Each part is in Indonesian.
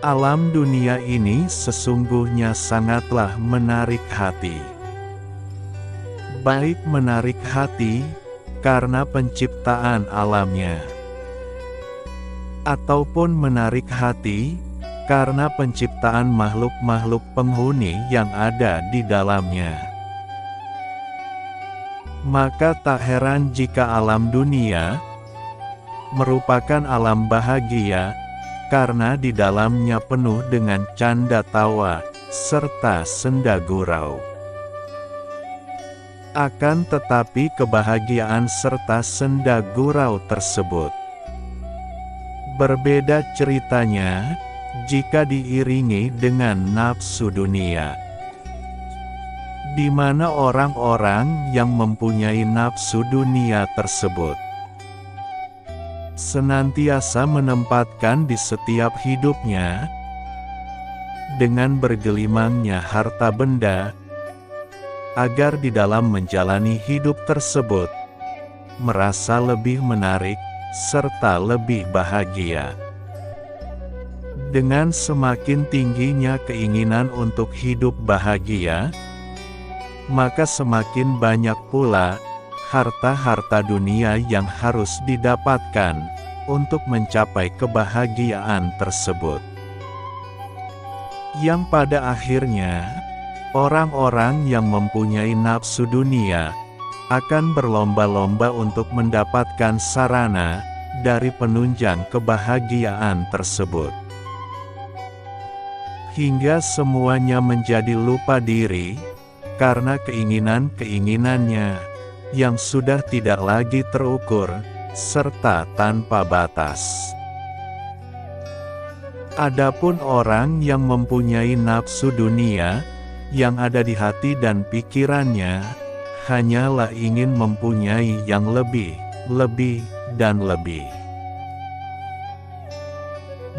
Alam dunia ini sesungguhnya sangatlah menarik hati. Baik menarik hati, karena penciptaan alamnya. Ataupun menarik hati, karena penciptaan makhluk-makhluk penghuni yang ada di dalamnya. Maka tak heran jika alam dunia merupakan alam bahagia, karena di dalamnya penuh dengan canda tawa, serta senda gurau. Akan tetapi kebahagiaan serta senda gurau tersebut berbeda ceritanya jika diiringi dengan nafsu dunia, di mana orang-orang yang mempunyai nafsu dunia tersebut senantiasa menempatkan di setiap hidupnya dengan bergelimangnya harta benda, agar di dalam menjalani hidup tersebut merasa lebih menarik serta lebih bahagia. Dengan semakin tingginya keinginan untuk hidup bahagia, maka semakin banyak pula harta-harta dunia yang harus didapatkan untuk mencapai kebahagiaan tersebut. Yang pada akhirnya, orang-orang yang mempunyai nafsu dunia akan berlomba-lomba untuk mendapatkan sarana dari penunjang kebahagiaan tersebut. Hingga semuanya menjadi lupa diri, karena keinginan-keinginannya yang sudah tidak lagi terukur, serta tanpa batas. Adapun orang yang mempunyai nafsu dunia, yang ada di hati dan pikirannya, hanyalah ingin mempunyai yang lebih, dan lebih.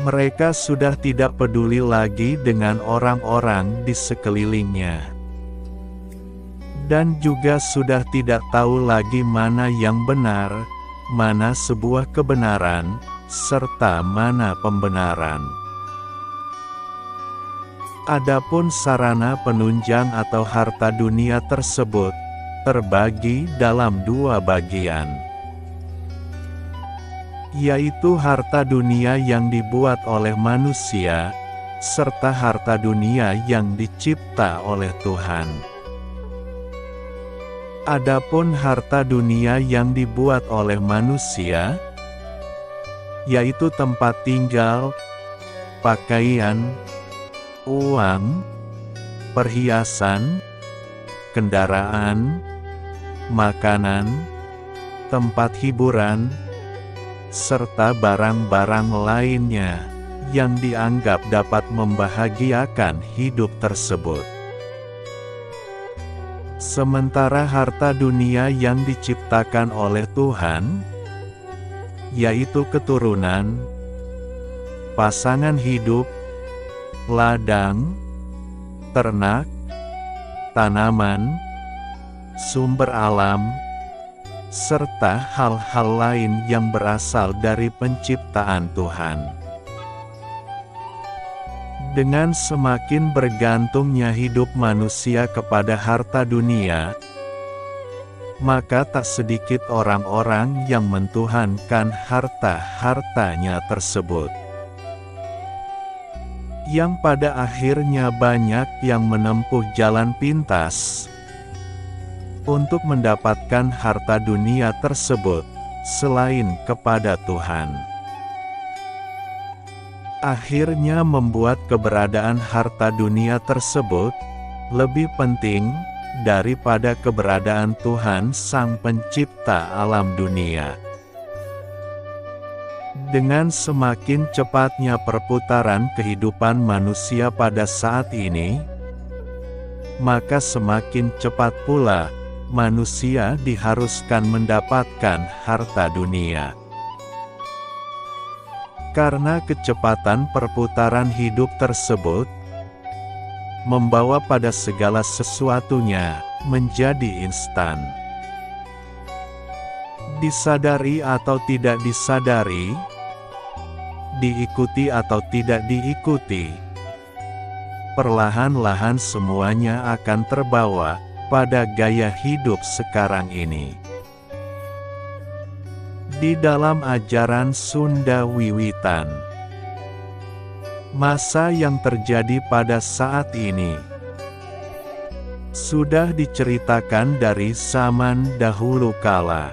Mereka sudah tidak peduli lagi dengan orang-orang di sekelilingnya, dan juga sudah tidak tahu lagi mana yang benar, mana sebuah kebenaran, serta mana pembenaran. Adapun sarana penunjang atau harta dunia tersebut terbagi dalam dua bagian, yaitu harta dunia yang dibuat oleh manusia, serta harta dunia yang dicipta oleh Tuhan. Adapun harta dunia yang dibuat oleh manusia, yaitu tempat tinggal, pakaian, uang, perhiasan, kendaraan, makanan, tempat hiburan, serta barang-barang lainnya yang dianggap dapat membahagiakan hidup tersebut. Sementara harta dunia yang diciptakan oleh Tuhan, yaitu keturunan, pasangan hidup, ladang, ternak, tanaman, sumber alam, serta hal-hal lain yang berasal dari penciptaan Tuhan. Dengan semakin bergantungnya hidup manusia kepada harta dunia, maka tak sedikit orang-orang yang mentuhankan harta-hartanya tersebut, yang pada akhirnya banyak yang menempuh jalan pintas untuk mendapatkan harta dunia tersebut, selain kepada Tuhan. Akhirnya membuat keberadaan harta dunia tersebut lebih penting daripada keberadaan Tuhan Sang Pencipta alam dunia. Dengan semakin cepatnya perputaran kehidupan manusia pada saat ini, maka semakin cepat pula manusia diharuskan mendapatkan harta dunia. Karena kecepatan perputaran hidup tersebut membawa pada segala sesuatunya menjadi instan. Disadari atau tidak disadari, diikuti atau tidak diikuti, perlahan-lahan semuanya akan terbawa pada gaya hidup sekarang ini. Di dalam ajaran Sunda Wiwitan, masa yang terjadi pada saat ini sudah diceritakan dari zaman dahulu kala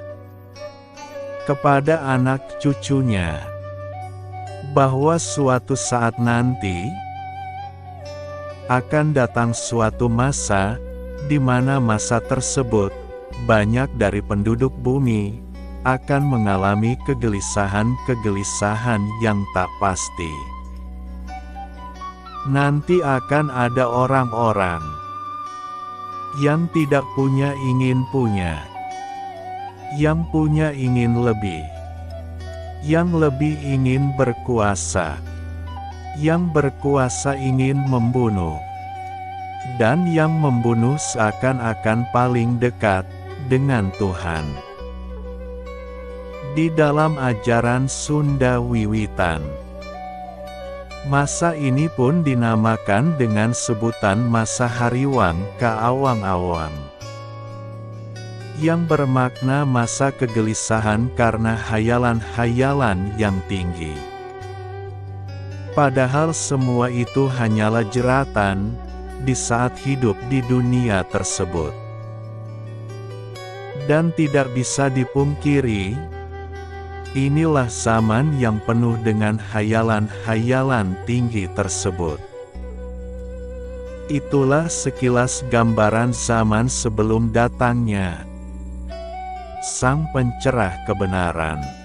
kepada anak cucunya, bahwa suatu saat nanti akan datang suatu masa di mana masa tersebut banyak dari penduduk bumi akan mengalami kegelisahan-kegelisahan yang tak pasti. Nanti akan ada orang-orang yang tidak punya ingin punya, yang punya ingin lebih, yang lebih ingin berkuasa, yang berkuasa ingin membunuh, dan yang membunuh seakan-akan paling dekat dengan Tuhan. Di dalam ajaran Sunda Wiwitan, masa ini pun dinamakan dengan sebutan masa Hariwang Kaawang-awang, yang bermakna masa kegelisahan karena hayalan-hayalan yang tinggi. Padahal semua itu hanyalah jeratan di saat hidup di dunia tersebut. Dan tidak bisa dipungkiri, inilah zaman yang penuh dengan hayalan-hayalan tinggi tersebut. Itulah sekilas gambaran zaman sebelum datangnya Sang Pencerah Kebenaran.